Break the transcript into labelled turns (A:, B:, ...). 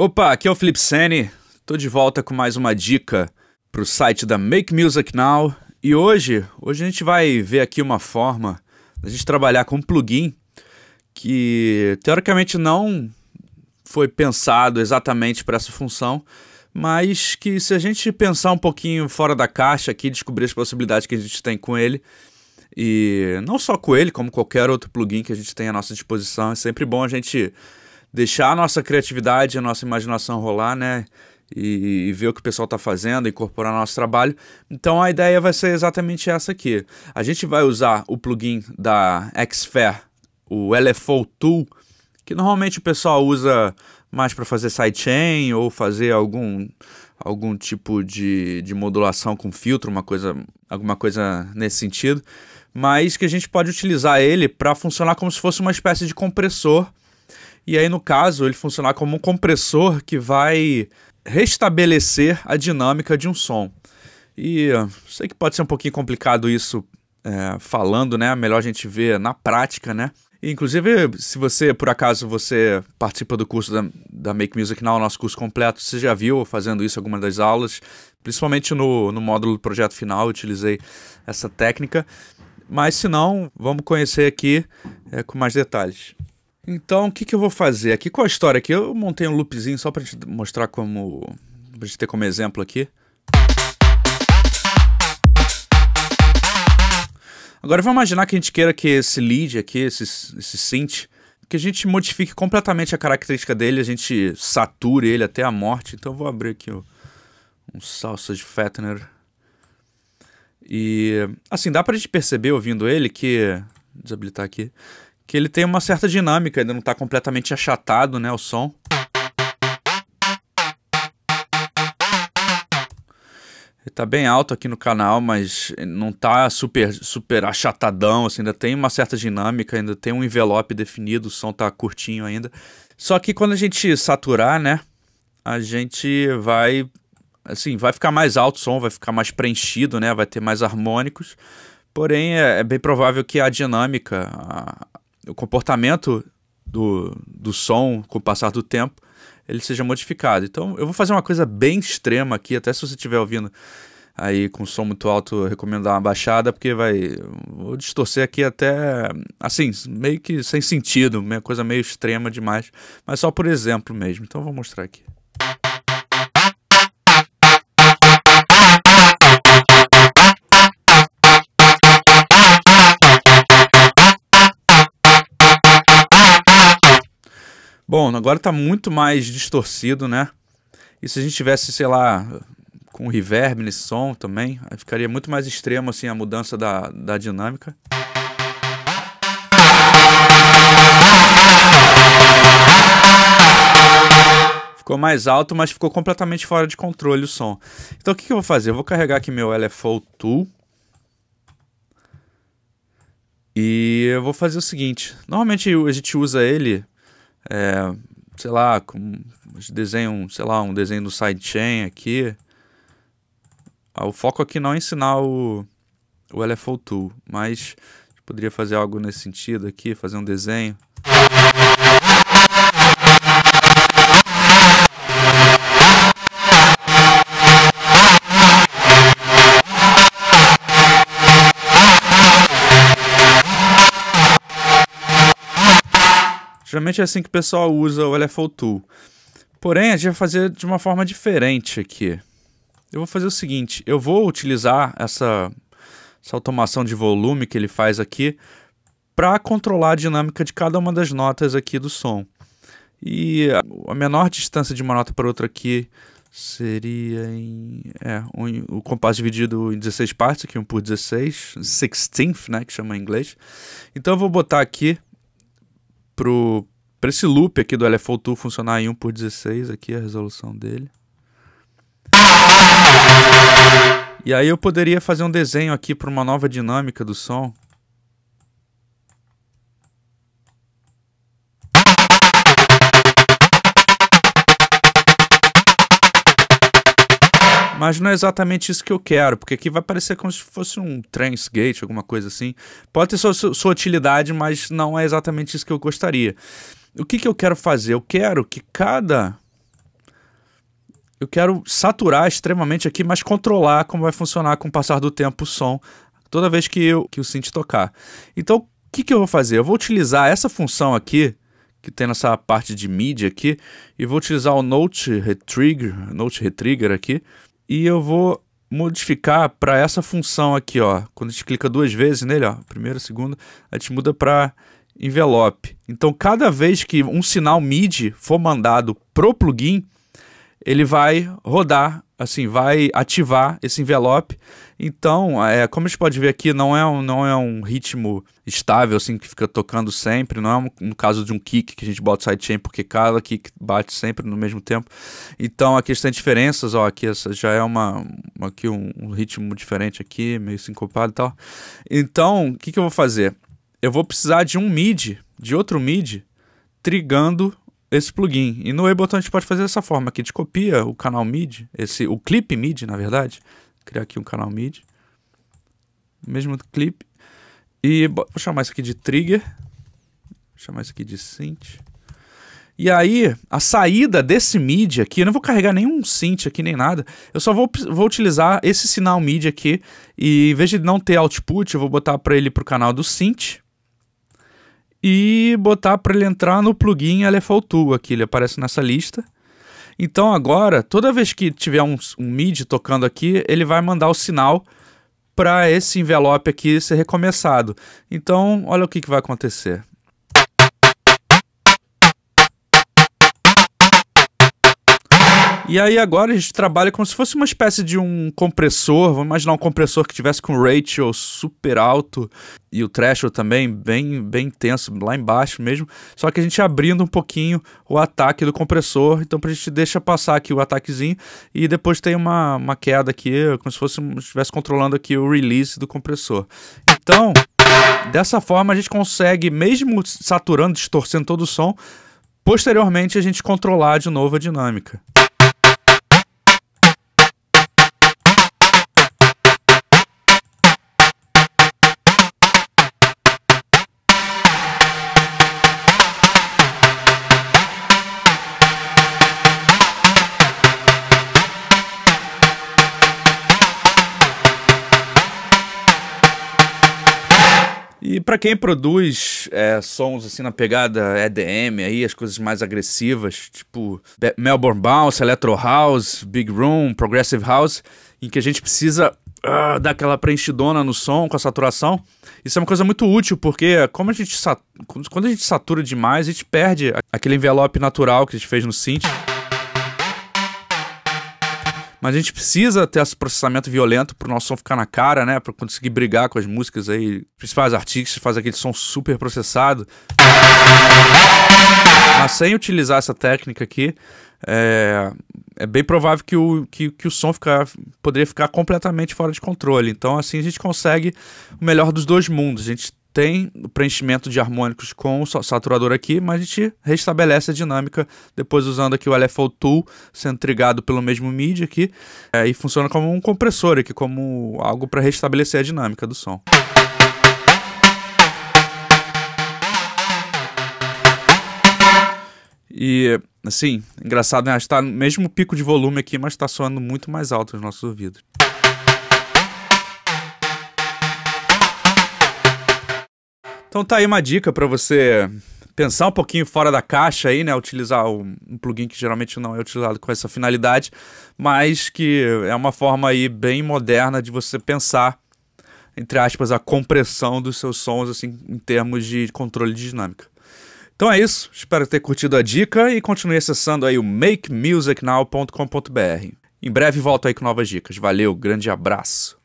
A: Opa, aqui é o Felipe Sene, tô de volta com mais uma dica pro site da Make Music Now. E hoje a gente vai ver aqui uma forma da gente trabalhar com um plugin que teoricamente não foi pensado exatamente para essa função, mas que se a gente pensar um pouquinho fora da caixa aqui, descobrir as possibilidades que a gente tem com ele, e não só com ele, como qualquer outro plugin que a gente tem à nossa disposição, é sempre bom a gente deixar a nossa criatividade, a nossa imaginação rolar, né? E ver o que o pessoal está fazendo, incorporar no nosso trabalho. Então a ideia vai ser exatamente essa aqui. A gente vai usar o plugin da Xfer, o LFO Tool, que normalmente o pessoal usa mais para fazer sidechain ou fazer algum tipo de modulação com filtro, alguma coisa nesse sentido, mas que a gente pode utilizar ele para funcionar como se fosse uma espécie de compressor. E aí, no caso, ele funcionar como um compressor que vai restabelecer a dinâmica de um som. E sei que pode ser um pouquinho complicado isso falando, né? Melhor a gente ver na prática, né? E, inclusive, se você, por acaso, você participa do curso da Make Music Now, nosso curso completo, você já viu fazendo isso em alguma das aulas, principalmente no módulo do projeto final, eu utilizei essa técnica. Mas, se não, vamos conhecer aqui com mais detalhes. Então, o que eu vou fazer aqui? Qual a história aqui? Eu montei um loopzinho só para te mostrar pra gente ter como exemplo aqui. Agora, vamos imaginar que a gente queira que esse lead aqui, esse synth, que a gente modifique completamente a característica dele, a gente sature ele até a morte. Então, eu vou abrir aqui um Sausage Fattener. E, assim, dá pra gente perceber ouvindo ele que... Desabilitar aqui. Que ele tem uma certa dinâmica, ainda não está completamente achatado, né, o som. Ele está bem alto aqui no canal, mas não está super achatadão, assim, ainda tem uma certa dinâmica, ainda tem um envelope definido, o som está curtinho ainda. Só que quando a gente saturar, né, a gente vai ficar mais alto o som, vai ficar mais preenchido, né, vai ter mais harmônicos. Porém, é bem provável que a dinâmica, o comportamento do som com o passar do tempo, ele seja modificado. Então eu vou fazer uma coisa bem extrema aqui, até se você estiver ouvindo aí com som muito alto, eu recomendo dar uma baixada, porque vou distorcer aqui até, assim, meio que sem sentido, uma coisa meio extrema demais, mas só por exemplo mesmo. Então eu vou mostrar aqui. Bom, agora está muito mais distorcido, né? E se a gente tivesse, sei lá, com reverb nesse som também, aí ficaria muito mais extremo assim a mudança da dinâmica. Ficou mais alto, mas ficou completamente fora de controle o som. Então o que eu vou fazer? Eu vou carregar aqui meu LFO Tool. E eu vou fazer o seguinte. Normalmente a gente usa ele... sei lá, desenho, sei lá, um desenho do sidechain aqui. O foco aqui não é ensinar o LFO Tool, mas poderia fazer algo nesse sentido aqui, fazer um desenho. Geralmente é assim que o pessoal usa o LFO Tool. Porém, a gente vai fazer de uma forma diferente aqui. Eu vou fazer o seguinte, eu vou utilizar essa automação de volume que ele faz aqui para controlar a dinâmica de cada uma das notas aqui do som. E a menor distância de uma nota para outra aqui seria o compasso dividido em 16 partes, aqui 1 por 16, 16th, né, que chama em inglês. Então eu vou botar aqui para esse loop aqui do LFO Tool funcionar em 1 por 16, aqui a resolução dele. E aí eu poderia fazer um desenho aqui para uma nova dinâmica do som. Mas não é exatamente isso que eu quero, porque aqui vai parecer como se fosse um trance gate, alguma coisa assim. Pode ter sua utilidade, mas não é exatamente isso que eu gostaria. O que eu quero fazer? Eu quero que cada eu quero saturar extremamente aqui, mas controlar como vai funcionar com o passar do tempo o som, toda vez que o synth tocar. Então, o que eu vou fazer? Eu vou utilizar essa função aqui, que tem nessa parte de MIDI aqui, e vou utilizar o Note Retrigger aqui, e eu vou modificar para essa função aqui, ó. Quando a gente clica 2 vezes nele, ó, primeira, segunda, a gente muda para envelope. Então, cada vez que um sinal MIDI for mandado pro plugin, ele vai rodar, assim, vai ativar esse envelope. Então, como a gente pode ver aqui, não é um ritmo estável, assim, que fica tocando sempre. Não é no caso de um kick que a gente bota sidechain, porque cada kick bate sempre no mesmo tempo. Então, aqui tem diferenças, ó, aqui essa já é aqui um ritmo diferente aqui, meio sincopado e tal. Então, o que eu vou fazer? Eu vou precisar de um MIDI, de outro MIDI, trigando esse plugin. E no Ableton a gente pode fazer dessa forma aqui, a gente copia o canal MIDI, o clipe MIDI, na verdade. Criar aqui um canal MIDI, mesmo clipe, e vou chamar isso aqui de trigger, vou chamar isso aqui de synth. E aí, a saída desse MIDI aqui, eu não vou carregar nenhum synth aqui nem nada, eu só vou utilizar esse sinal MIDI aqui, e em vez de não ter output, eu vou botar para ele pro canal do synth, e botar para ele entrar no plugin LFO2 aqui, ele aparece nessa lista. Então agora, toda vez que tiver um MIDI tocando aqui, ele vai mandar o sinal para esse envelope aqui ser recomeçado. Então, olha o que vai acontecer. E aí agora a gente trabalha como se fosse uma espécie de um compressor. Vamos imaginar um compressor que tivesse com ratio super alto e o threshold também bem intenso, lá embaixo mesmo. Só que a gente abrindo um pouquinho o ataque do compressor. Então a gente deixa passar aqui o ataquezinho e depois tem uma queda aqui, como se estivesse controlando aqui o release do compressor. Então, dessa forma a gente consegue, mesmo saturando, distorcendo todo o som, posteriormente a gente controlar de novo a dinâmica. E para quem produz sons assim na pegada EDM, aí, as coisas mais agressivas, tipo Melbourne Bounce, Electro House, Big Room, Progressive House, em que a gente precisa dar aquela preenchidona no som com a saturação, isso é uma coisa muito útil, porque quando a gente satura demais, a gente perde aquele envelope natural que a gente fez no synth. Mas a gente precisa ter esse processamento violento para o nosso som ficar na cara, né? Para conseguir brigar com as músicas aí. Principais artistas fazem aquele som super processado. Mas sem utilizar essa técnica aqui, é bem provável que o som poderia ficar completamente fora de controle. Então assim a gente consegue o melhor dos dois mundos. A gente tem o preenchimento de harmônicos com o saturador aqui, mas a gente restabelece a dinâmica depois usando aqui o LFO2 sendo trigado pelo mesmo MIDI aqui, e funciona como um compressor aqui, como algo para restabelecer a dinâmica do som. E assim, engraçado, né? Está no mesmo pico de volume aqui, mas está soando muito mais alto nos nossos ouvidos. Então tá aí uma dica para você pensar um pouquinho fora da caixa aí, né? Utilizar um plugin que geralmente não é utilizado com essa finalidade, mas que é uma forma aí bem moderna de você pensar, entre aspas, a compressão dos seus sons, assim, em termos de controle de dinâmica. Então é isso, espero ter curtido a dica e continue acessando aí o makemusicnow.com.br. Em breve volto aí com novas dicas. Valeu, grande abraço!